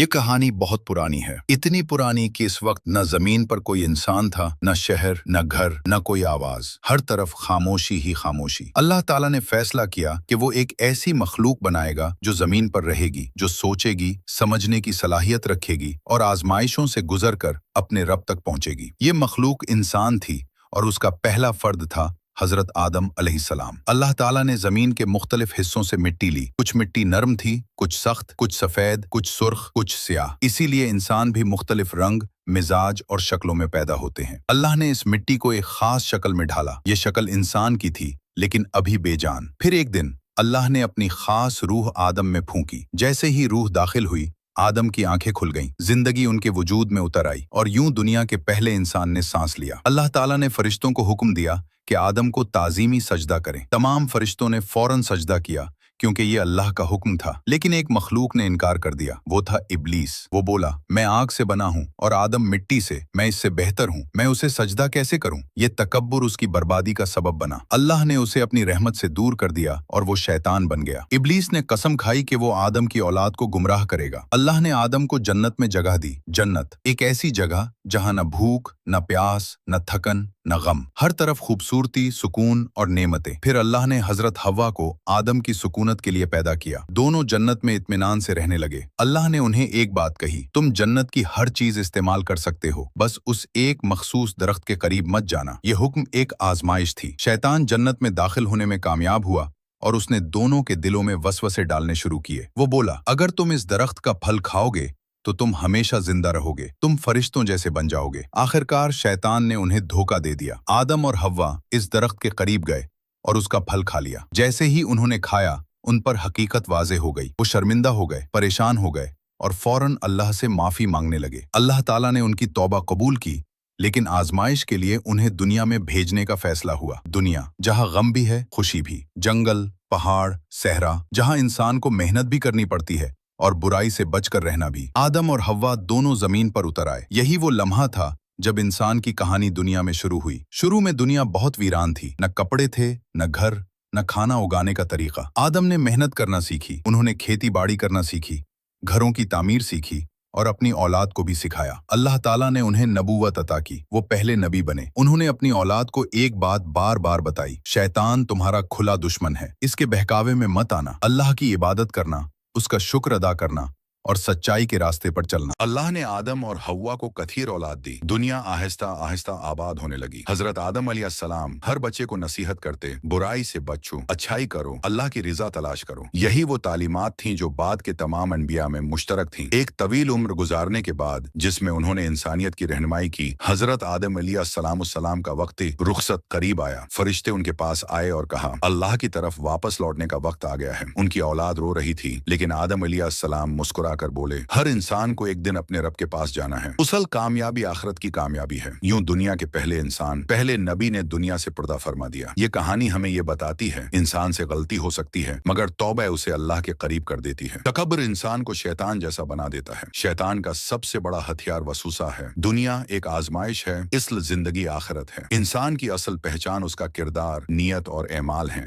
ये कहानी बहुत पुरानी है, इतनी पुरानी कि इस वक्त न जमीन पर कोई इंसान था, न शहर, न घर, न कोई आवाज। हर तरफ खामोशी ही खामोशी। अल्लाह ताला ने फैसला किया कि वो एक ऐसी मखलूक बनाएगा जो जमीन पर रहेगी, जो सोचेगी, समझने की सलाहियत रखेगी और आजमाइशों से गुजर कर अपने रब तक पहुंचेगी। ये मखलूक इंसान थी और उसका पहला फर्द था हजरत आदम अलैहिस्सलाम। अल्लाह ताला ने जमीन के मुख्तलिफ हिस्सों से मिट्टी ली। कुछ मिट्टी नरम थी, कुछ सख्त, कुछ सफेद, कुछ सुर्ख, कुछ स्याह। इसीलिए इंसान भी मुख्तलिफ रंग, मिजाज और शक्लों में पैदा होते हैं। अल्लाह ने इस मिट्टी को एक खास शक्ल में ढाला। ये शक्ल इंसान की थी, लेकिन अभी बेजान। फिर एक दिन अल्लाह ने अपनी खास रूह आदम में फूंकी। जैसे ही रूह दाखिल हुई, आदम की आंखें खुल गईं, जिंदगी उनके वजूद में उतर आई और यूं दुनिया के पहले इंसान ने सांस लिया। अल्लाह ताला ने फरिश्तों को हुक्म दिया कि आदम को ताजीमी सजदा करें। तमाम फरिश्तों ने फौरन सजदा किया क्योंकि ये अल्लाह का हुक्म था। लेकिन एक मखलूक ने इनकार कर दिया। वो था इब्लीस। वो बोला, मैं आग से बना हूँ और आदम मिट्टी से, मैं इससे बेहतर हूँ, मैं उसे सजदा कैसे करूँ? ये तकब्बुर उसकी बर्बादी का सबब बना। अल्लाह ने उसे अपनी रहमत से दूर कर दिया और वो शैतान बन गया। इब्लीस ने कसम खाई कि वो आदम की औलाद को गुमराह करेगा। अल्लाह ने आदम को जन्नत में जगह दी। जन्नत एक ऐसी जगह जहाँ न भूख, न प्यास, न थकन, न गम, हर तरफ खूबसूरती, सुकून और नेमतें। फिर अल्लाह ने हजरत हव्वा को आदम की सुकूनत के लिए पैदा किया। दोनों जन्नत में इत्मीनान से रहने लगे। अल्लाह ने उन्हें एक बात कही, तुम जन्नत की हर चीज इस्तेमाल कर सकते हो, बस उस एक मखसूस दरख्त के करीब मत जाना। यह हुक्म एक आजमाइश थी। शैतान जन्नत में दाखिल होने में कामयाब हुआ और उसने दोनों के दिलों में वसवसे डालने शुरू किए। वो बोला, अगर तुम इस दरख्त का फल खाओगे तो तुम हमेशा जिंदा रहोगे, तुम फरिश्तों जैसे बन जाओगे। आखिरकार शैतान ने उन्हें धोखा दे दिया। आदम और हव्वा इस दरख्त के करीब गए और उसका फल खा लिया। जैसे ही उन्होंने खाया, उन पर हकीकत वाज़े हो गई। वो शर्मिंदा हो गए, परेशान हो गए और फौरन अल्लाह से माफी मांगने लगे। अल्लाह ताला ने उनकी तौबा कबूल की, लेकिन आजमाइश के लिए उन्हें दुनिया में भेजने का फैसला हुआ। दुनिया जहाँ गम भी है, खुशी भी, जंगल, पहाड़, सहरा, जहाँ इंसान को मेहनत भी करनी पड़ती है और बुराई से बचकर रहना भी। आदम और हव्वा दोनों जमीन पर उतर आए। यही वो लम्हा था जब इंसान की कहानी दुनिया में शुरू हुई। शुरू में दुनिया बहुत वीरान थी। न कपड़े थे, न घर, न खाना उगाने का तरीका। आदम ने मेहनत करना सीखी। उन्होंने खेती बाड़ी करना सीखी, घरों की तामीर सीखी और अपनी औलाद को भी सिखाया। अल्लाह ताला ने उन्हें नबूवत अता की। वो पहले नबी बने। उन्होंने अपनी औलाद को एक बात बार बार बताई, शैतान तुम्हारा खुला दुश्मन है, इसके बहकावे में मत आना। अल्लाह की इबादत करना, उसका शुक्र अदा करना और सच्चाई के रास्ते पर चलना। अल्लाह ने आदम और हव्वा को कथीर औलाद दी। दुनिया आहिस्ता आहिस्ता आबाद होने लगी। हजरत आदम अलैहिस्सलाम हर बच्चे को नसीहत करते, बुराई से बचो, अच्छाई करो, अल्लाह की रिजा तलाश करो। यही वो तालीमात थीं जो बाद के तमाम अनबिया में मुश्तरक थीं। एक तवील उम्र गुजारने के बाद, जिसमें उन्होंने इंसानियत की रहनुमाई की, हजरत आदम अलैहिस्सलाम का वक्त रुखसत करीब आया। फरिश्ते उनके पास आए और कहा, अल्लाह की तरफ वापस लौटने का वक्त आ गया है। उनकी औलाद रो रही थी, लेकिन आदम अलैहिस्सलाम मुस्कुरा कर बोले, हर इंसान को एक दिन अपने रब के पास जाना है। असल कामयाबी आखिरत की कामयाबी है। यूं दुनिया के पहले इंसान, पहले नबी ने दुनिया से पर्दा फरमा दिया। ये कहानी हमें ये बताती है, इंसान से गलती हो सकती है, मगर तौबा उसे अल्लाह के करीब कर देती है। तकब्बुर इंसान को शैतान जैसा बना देता है। शैतान का सबसे बड़ा हथियार वसूसा है। दुनिया एक आजमाइश है, इसलिए जिंदगी आखिरत है। इंसान की असल पहचान उसका किरदार, नियत और एमाल है।